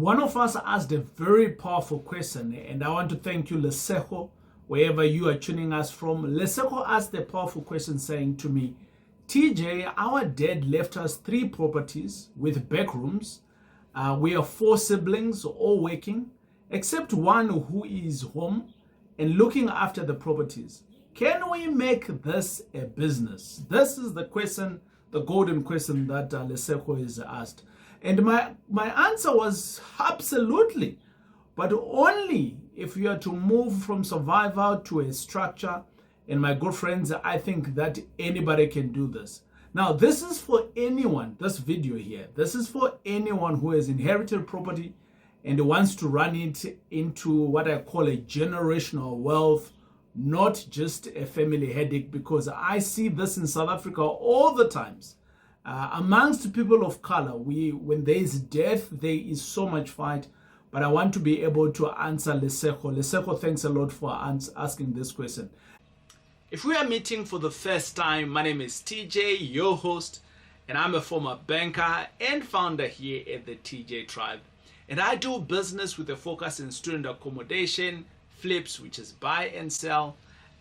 One of us asked a very powerful question, and I want to thank you, Lesogo, wherever you are tuning us from. Lesogo asked a powerful question saying to me, TJ, our dad left us 3 properties with backrooms. We are 4 siblings, all working, except one who is home and looking after the properties. Can we make this a business? This is the question, the golden question that Lesogo is asked. And my answer was absolutely, but only if you are to move from survival to a structure. And my good friends, I think that anybody can do this. Now, this is for anyone, this video here, this is for anyone who has inherited property and wants to run it into what I call a generational wealth, not just a family headache, because I see this in South Africa all the times. Amongst people of color, when there is death, there is so much fight. But I want to be able to answer Lesogo. Lesogo, thanks a lot for asking this question. If we are meeting for the first time, my name is TJ, your host, and I'm a former banker and founder here at the TJ Tribe. And I do business with a focus in student accommodation, flips, which is buy and sell,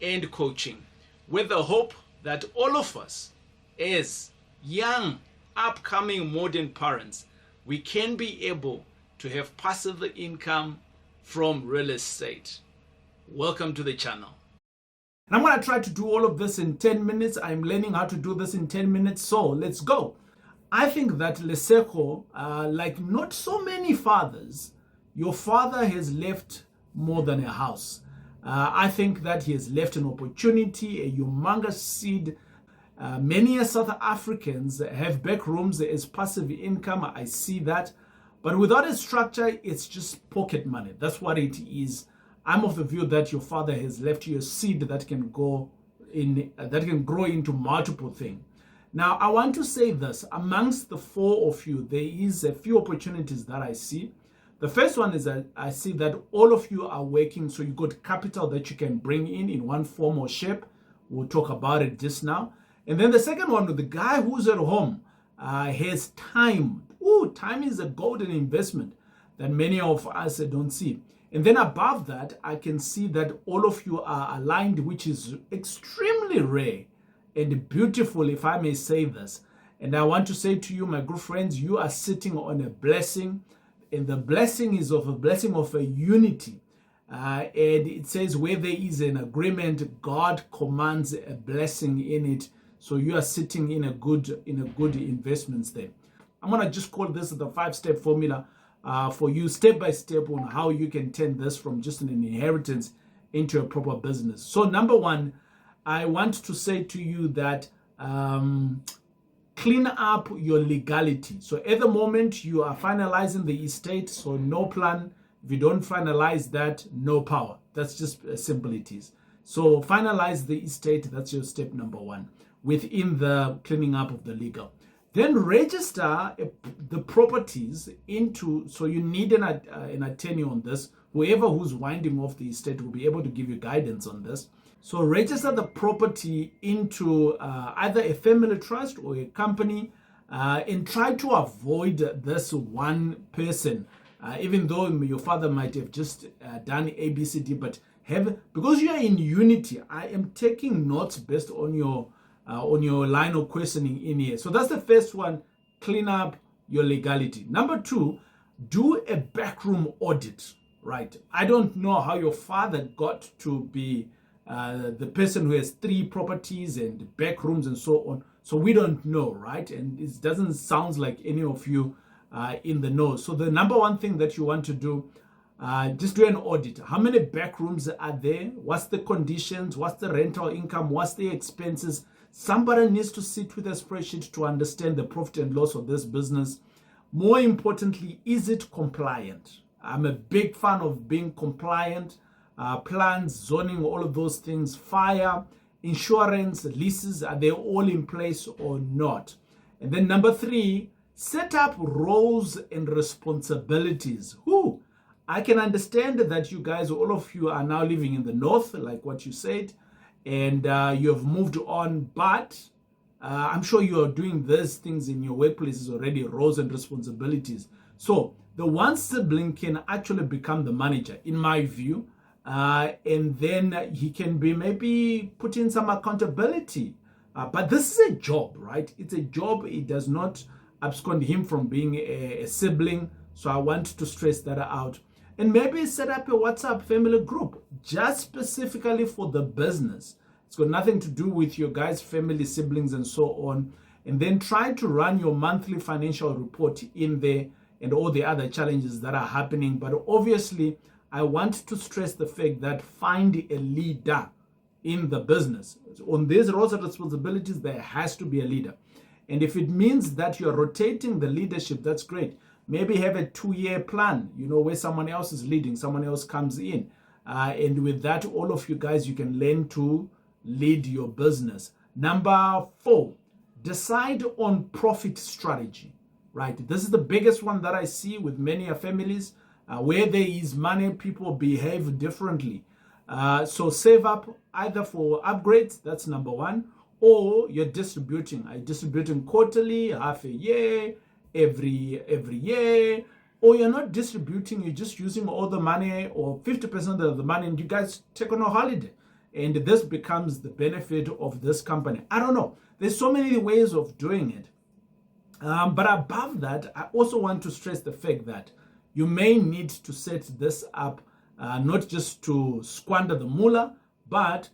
and coaching, with the hope that all of us, as young, upcoming modern parents, we can be able to have passive income from real estate. Welcome to the channel. And I'm going to try to do all of this in 10 minutes. I'm learning how to do this in 10 minutes, so let's go. I think that Lesogo, like not so many fathers, your father has left more than a house. I think that he has left an opportunity, a humongous seed. Many South Africans have backrooms as passive income. I see that. But without a structure, it's just pocket money. That's what it is. I'm of the view that your father has left you a seed that can grow into multiple things. Now, I want to say this. Amongst the 4 of you, there is a few opportunities that I see. The first one is that I see that all of you are working, so you got capital that you can bring in one form or shape. We'll talk about it just now. And then the second one, the guy who's at home has time. Ooh, time is a golden investment that many of us don't see. And then above that, I can see that all of you are aligned, which is extremely rare and beautiful, if I may say this. And I want to say to you, my good friends, you are sitting on a blessing, and the blessing is of a blessing of a unity. And it says where there is an agreement, God commands a blessing in it. So you are sitting in a good investments there. I'm gonna just call this the 5-step formula for you, step by step, on how you can turn this from just an inheritance into a proper business. So number 1, I want to say to you that clean up your legality. So at the moment you are finalizing the estate, so no plan. If you don't finalize that, no power. That's just as simple it is. So finalize the estate. That's your step number 1 within the cleaning up of the legal. Then register the properties into, so you need an attorney on this. Whoever who's winding off the estate will be able to give you guidance on this. So register the property into either a family trust or a company, and try to avoid this one person. Even though your father might have just done ABCD, but because you are in unity, I am taking notes based on your line of questioning in here. So that's the first one, clean up your legality. Number 2, do a backroom audit, right? I don't know how your father got to be the person who has 3 properties and backrooms and so on. So we don't know, right? And it doesn't sound like any of you in the know. So the number 1 thing that you want to do, just do an audit. How many backrooms are there? What's the conditions? What's the rental income? What's the expenses? Somebody needs to sit with a spreadsheet to understand the profit and loss of this business. More importantly, is it compliant? I'm a big fan of being compliant. Plans, zoning, all of those things, fire, insurance, leases, are they all in place or not? And then number 3, set up roles and responsibilities. I can understand that you guys, all of you, are now living in the north, like what you said, and you have moved on, but I'm sure you are doing these things in your workplaces already, roles and responsibilities. So the one sibling can actually become the manager, in my view, and then he can be maybe put in some accountability. But this is a job, right? It's a job. It does not abscond him from being a sibling. So I want to stress that out. And maybe set up a WhatsApp family group just specifically for the business. It's got nothing to do with your guys' family, siblings, and so on. And then try to run your monthly financial report in there and all the other challenges that are happening. But obviously, I want to stress the fact that find a leader in the business. On these roles and responsibilities, there has to be a leader. And if it means that you're rotating the leadership, that's great. Maybe have a 2-year plan, where someone else is leading, someone else comes in. And with that, all of you guys, you can learn to lead your business. Number 4, decide on profit strategy, right? This is the biggest one that I see with many families. Where there is money, people behave differently. So save up either for upgrades, that's number 1, or you're distributing. Are you distributing quarterly, half a year, every year, or you're not distributing, you're just using all the money or 50% of the money and you guys take on a holiday. And this becomes the benefit of this company. I don't know. There's so many ways of doing it. But above that, I also want to stress the fact that you may need to set this up not just to squander the moolah, but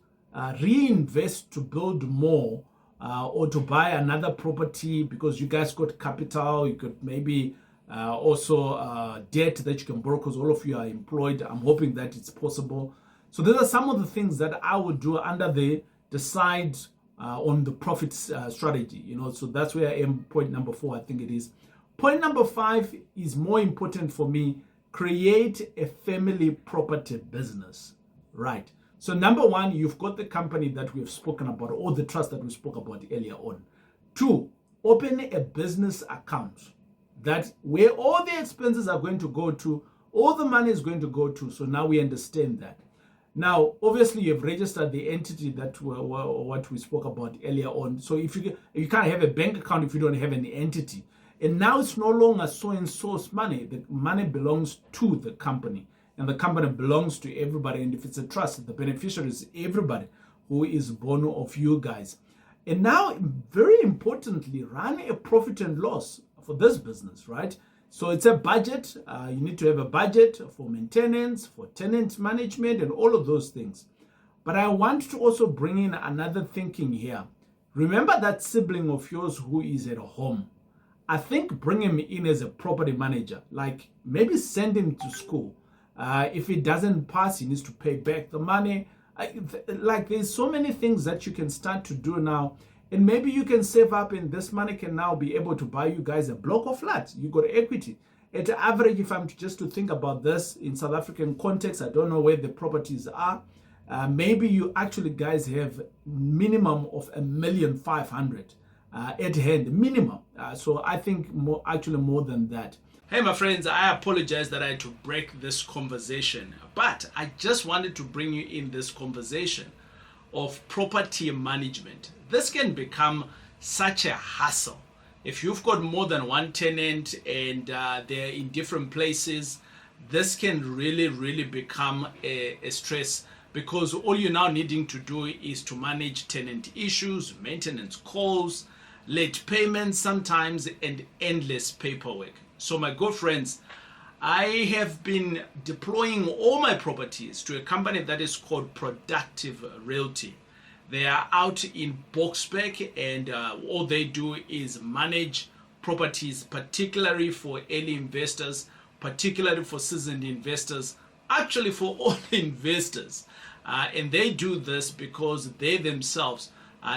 reinvest to build more or to buy another property because you guys got capital. You could maybe also debt that you can borrow because all of you are employed. I'm hoping that it's possible. So these are some of the things that I would do under the decide on the profit strategy. So that's where I am. Point number 4, I think it is. Point number 5 is more important for me. Create a family property business, right? So number 1, you've got the company that we've spoken about, or the trust that we spoke about earlier on. 2, open a business account that where all the expenses are going to go to, all the money is going to go to. So now we understand that. Now, obviously, you've registered the entity that what we spoke about earlier on. So if you can't have a bank account if you don't have an entity. And now it's no longer so-and-so's money. The money belongs to the company. And the company belongs to everybody. And if it's a trust, the beneficiary is everybody who is born of you guys. And now, very importantly, run a profit and loss for this business, right? So it's a budget. You need to have a budget for maintenance, for tenant management, and all of those things. But I want to also bring in another thinking here. Remember that sibling of yours who is at home. I think bring him in as a property manager, like maybe send him to school. If he doesn't pass, he needs to pay back the money. Like there's so many things that you can start to do now. And maybe you can save up and this money can now be able to buy you guys a block of flats. You got equity. At the average, if I'm just to think about this in South African context, I don't know where the properties are. Maybe you actually guys have minimum of 1,500,000 at hand, minimum. So I think actually more than that. Hey, my friends, I apologize that I had to break this conversation, but I just wanted to bring you in this conversation of property management. This can become such a hassle. If you've got more than one tenant and they're in different places, this can really become a stress because all you're now needing to do is to manage tenant issues, maintenance calls, late payments sometimes, and endless paperwork. So my good friends, I have been deploying all my properties to a company that is called Productive Realty. They are out in Boksburg and all they do is manage properties, particularly for early investors, particularly for seasoned investors, actually for all investors. And they do this because they themselves,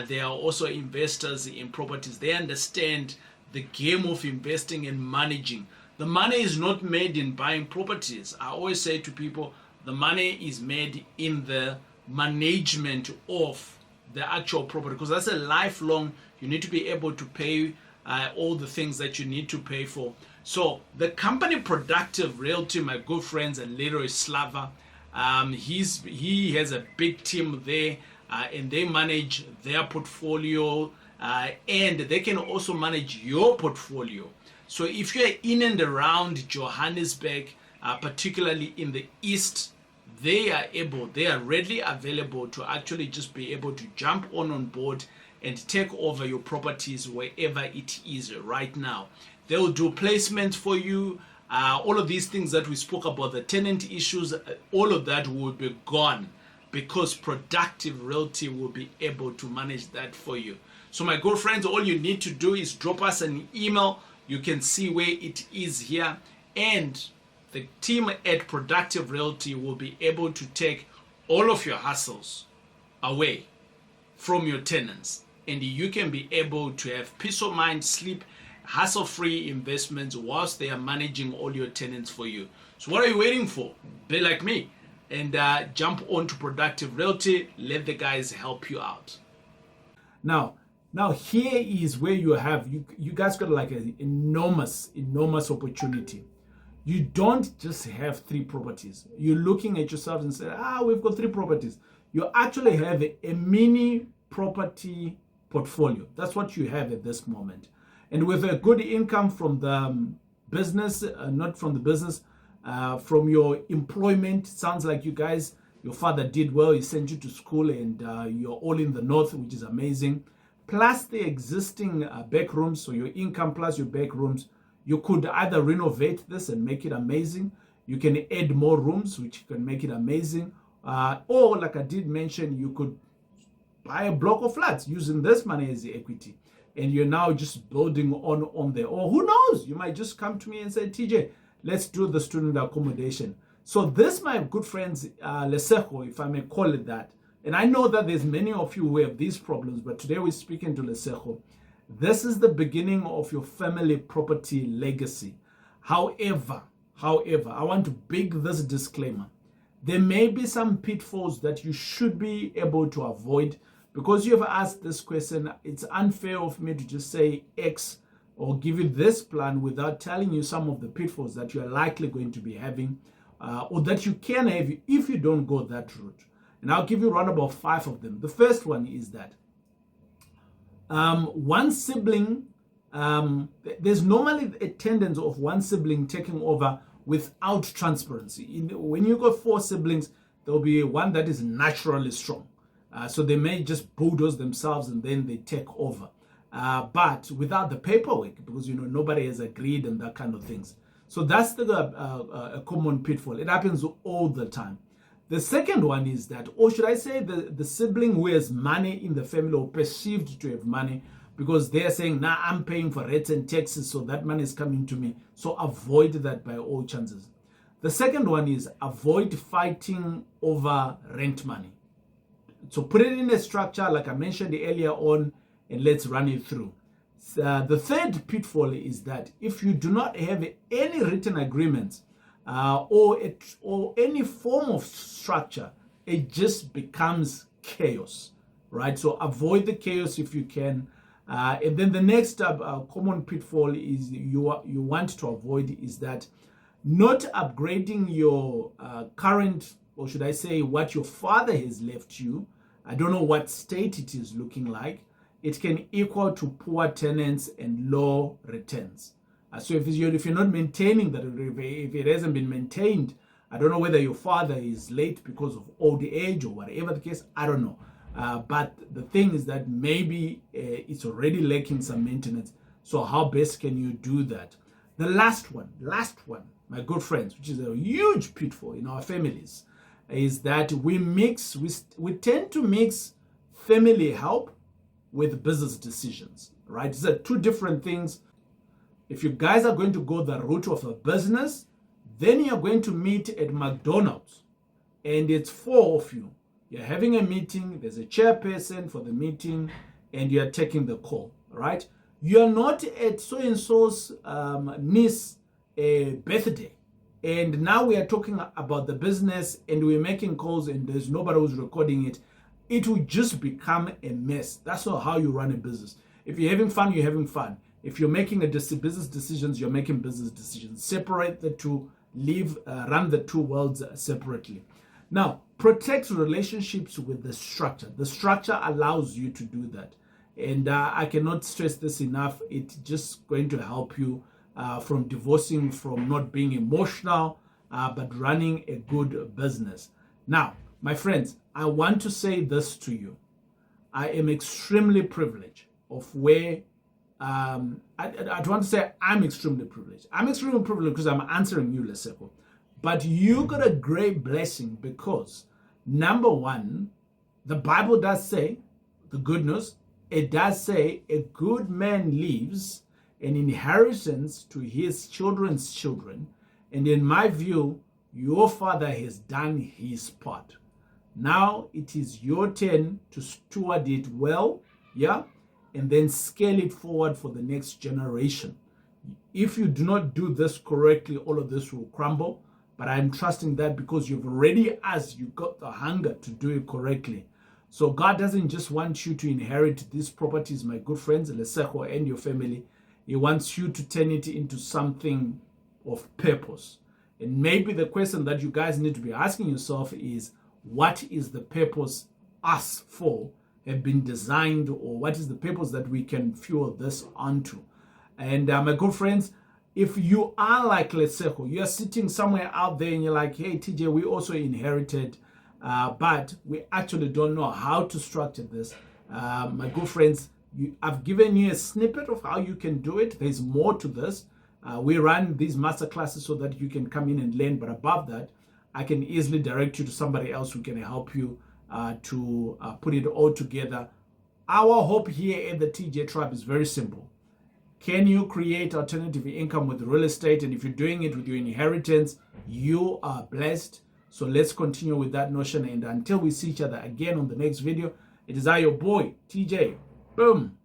they are also investors in properties. They understand the game of investing and managing. The money is not made in buying properties. I always say to people, the money is made in the management of the actual property, because that's a lifelong, you need to be able to pay all the things that you need to pay for. So the company Productive Realty, my good friends, and Leroy Slava, he has a big team there and they manage their portfolio and they can also manage your portfolio. So if you're in and around Johannesburg, particularly in the east, they are readily available to actually just be able to jump on board and take over your properties wherever it is right now. They will do placements for you. All of these things that we spoke about, the tenant issues, all of that will be gone because Productive Realty will be able to manage that for you. So my good friends, all you need to do is drop us an email. You can see where it is here, and the team at Productive Realty will be able to take all of your hassles away from your tenants, and you can be able to have peace of mind, sleep, hassle-free investments whilst they are managing all your tenants for you. So what are you waiting for? Be like me and jump on to Productive Realty. Let the guys help you out. Now here is where you have, you guys got like an enormous opportunity. You don't just have 3 properties. You're looking at yourself and say, we've got 3 properties. You actually have a mini property portfolio. That's what you have at this moment. And with a good income from the business, not from the business, from your employment, sounds like you guys, your father did well. He sent you to school and you're all in the north, which is amazing. Plus the existing backrooms, so your income plus your backrooms, you could either renovate this and make it amazing. You can add more rooms, which can make it amazing. Or like I did mention, you could buy a block of flats using this money as the equity. And you're now just building on there. Or who knows, you might just come to me and say, TJ, let's do the student accommodation. So this, my good friends, Lesogo, if I may call it that, and I know that there's many of you who have these problems, but today we're speaking to Lesogo. This is the beginning of your family property legacy. However, I want to beg this disclaimer. There may be some pitfalls that you should be able to avoid. Because you have asked this question, it's unfair of me to just say X or give you this plan without telling you some of the pitfalls that you are likely going to be having or that you can have if you don't go that route. And I'll give you around about 5 of them. The first one is that one sibling, there's normally a tendency of one sibling taking over without transparency. When you got 4 siblings, there'll be one that is naturally strong. So they may just bulldoze themselves and then they take over. But without the paperwork, because, nobody has agreed and that kind of things. So that's a common pitfall. It happens all the time. The second one is that, or should I say the sibling who has money in the family or perceived to have money, because they're saying, I'm paying for rent and taxes, so that money is coming to me. So avoid that by all chances. The second one is avoid fighting over rent money. So put it in a structure like I mentioned earlier on, and let's run it through. The third pitfall is that if you do not have any written agreements or any form of structure, it just becomes chaos, right? So avoid the chaos if you can. And then the next common pitfall is you want to avoid is that not upgrading your current, or should I say what your father has left you. I don't know what state it is looking like. It can equal to poor tenants and low returns. So if you're not maintaining that, if it hasn't been maintained, I don't know whether your father is late because of old age or whatever the case, I don't know. But the thing is that maybe it's already lacking some maintenance. So how best can you do that? The last one, my good friends, which is a huge pitfall in our families, is that we tend to mix family help with business decisions, right? These are 2 different things. If you guys are going to go the route of a business, then you're going to meet at McDonald's and it's 4 of you. You're having a meeting, there's a chairperson for the meeting, and you're taking the call, right? You're not at so-and-so's niece birthday. And now we are talking about the business and we're making calls and there's nobody who's recording it. It will just become a mess. That's not how you run a business. If you're having fun, you're having fun. If you're making business decisions, you're making business decisions. Separate the two, run the 2 worlds separately. Now, protect relationships with the structure. The structure allows you to do that. And I cannot stress this enough. It's just going to help you from divorcing, from not being emotional, but running a good business. Now, my friends, I want to say this to you. I am extremely privileged of where, I want to say I'm extremely privileged. I'm extremely privileged because I'm answering you, Lesogo. But you got a great blessing because, number one, the Bible does say, the good news, it does say a good man leaves an inheritance to his children's children. And in my view, your father has done his part. Now it is your turn to steward it well, yeah, and then scale it forward for the next generation. If you do not do this correctly, all of this will crumble. But I'm trusting that because you've already asked, you got the hunger to do it correctly. So God doesn't just want you to inherit these properties, my good friends, Lesogo and your family. He wants you to turn it into something of purpose. And maybe the question that you guys need to be asking yourself is, what is the purpose us for have been designed, or what is the purpose that we can fuel this onto? And my good friends, if you are like Lesogo, you're sitting somewhere out there and you're like, hey, TJ, we also inherited, but we actually don't know how to structure this. My good friends, I've given you a snippet of how you can do it. There's more to this. We run these master classes so that you can come in and learn. But above that, I can easily direct you to somebody else who can help you to put it all together. Our hope here at the TJ Tribe is very simple. Can you create alternative income with real estate? And if you're doing it with your inheritance, you are blessed. So let's continue with that notion. And until we see each other again on the next video, it is I, your boy, TJ. Boom.